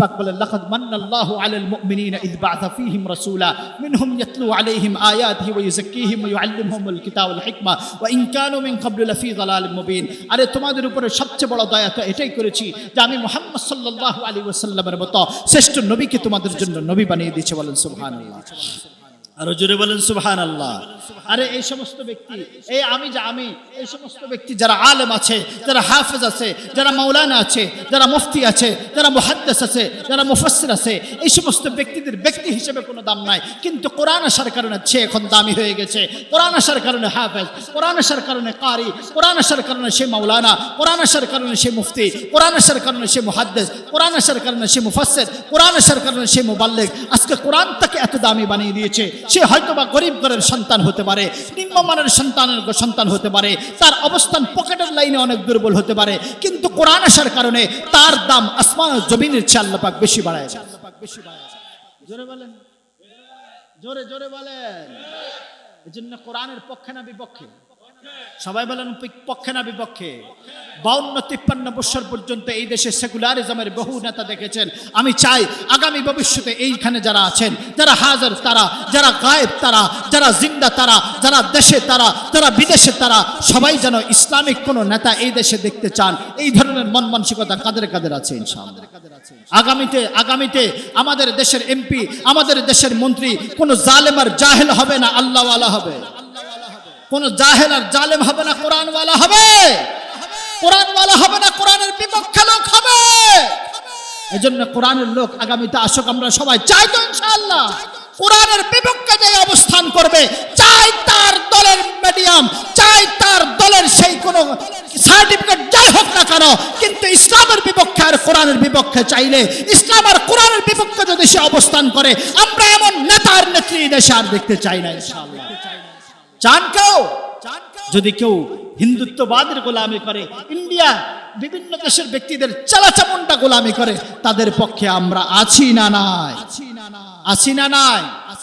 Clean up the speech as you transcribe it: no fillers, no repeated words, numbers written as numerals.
পাক বলেন লাকাদ মান্নাল্লাহু আলাল মুমিনিনা ইয বা'আথা ফীহিম রাসূলা মিনহুম ইয়াতলু আলাইহিম আয়াতিহি ওয়া ইউযাক্কিহিম ওয়া ইউআল্লিমুহুমুল কিতাবা ওয়াল হিকমা ওয়া ইন কানু মিন ক্বাবলু লাফী যালালিম মুবিন। আরে তোমাদের উপরে সবচেয়ে বড় দয়া তো এটাই করেছি যে আমি মুহাম্মদ সাল্লাল্লাহু আলাইহি ওয়াসাল্লামের মতো শ্রেষ্ঠ নবীকে তোমাদের জন্য নবী বানিয়ে দিয়েছি। বলেন সুবহানাল্লাহ, আরো জোরে বলেন সুবহানাল্লাহ। আরে এই সমস্ত ব্যক্তি এই সমস্ত ব্যক্তি যারা আলেম আছে, যারা হাফেজ আছে, যারা মাওলানা আছে, যারা মুফতি আছে, যারা মুহাদ্দিস আছে, যারা মুফাসসির আছে, এই সমস্ত ব্যক্তিদের ব্যক্তি হিসেবে কোনো দাম নাই, কিন্তু কোরআন আসার কারণে সে এখন দামি হয়ে গেছে। কোরআন আসার কারণে হাফেজ, কোরআন আসার কারণে কারি, কোরআন আসার কারণে সে মাওলানা, কোরআন আসার কারণে সে মুফতি, কোরআন আসার কারণে সে মুহাদ্দিস, কোরআন আসার কারণে সে মুফাসসির, কোরআন আসার কারণে সে মুবাল্লিগ। আজকে কোরআন তাকে এত দামি বানিয়ে দিয়েছে। সে হয়তোবা গরিব ঘরের সন্তান হতে পারে, নিম্নমানের সন্তান হতে পারে, তার অবস্থান পকেটের লাইনে অনেক দুর্বল হতে পারে, কিন্তু কোরআন আসার কারণে তার দাম আসমান ও জমিনের চেয়ে আল্লাহ পাক বেশি বাড়ায়। জোরে বলেন, জোরে জোরে বলেন। এজন্য কোরআনের পক্ষে না বিপক্ষে? সবাই বলেন পক্ষে না বিপক্ষে? 52-53 বছর পর্যন্ত এই দেশে সেকুলারিজমের বহু নেতা দেখেছেন। আমি চাই আগামী ভবিষ্যতে এইখানে যারা আছেন, যারা হাজার তারা, যারা গায়েব তারা, যারা জিন্দা তারা, যারা দেশে তারা, যারা বিদেশে তারা, সবাই যেন ইসলামিক কোনো নেতা এই দেশে দেখতে চান। এই ধরনের মন মানসিকতা কাদের কাদের আছে ইনশাআল্লাহ। আগামীতে আমাদের দেশের এমপি, আমাদের দেশের মন্ত্রী কোন জালেম আর জাহেল হবে না, আল্লাহওয়ালা হবে। কোন জাহেল আর জালেম হবে না, কোরআনওয়ালা হবে। কোরআনওয়ালা হবে না, কোরআনের বিপক্ষে লোক হবে। এজন্য কোরআনের লোক আগামীতে আসুক, আমরা সবাই চাই তো ইনশাআল্লাহ। কোরআনের বিপক্ষে যে অবস্থান করবে, চাই তার দলের মিডিয়াম, চাই তার দলের সেই কোন সার্টিফিকেট যাই হোক না কেন, কিন্তু ইসলামের বিপক্ষে আর কোরআনের বিপক্ষে চাইলে, ইসলাম আর কোরআনের বিপক্ষে যদি সে অবস্থান করে, আমরা এমন নেতার নেত্রী দেশে আর দেখতে চাই না ইনশাআল্লাহ। চান কেউ? যদি কেউ হিন্দুত্ববাদের গোলামি করে, ইন্ডিয়া বিভিন্ন দেশের ব্যক্তিদের চালাচামুন্ডা গোলামি করে, তাদের পক্ষে আমরা আছি না নাই? আছি না নাই?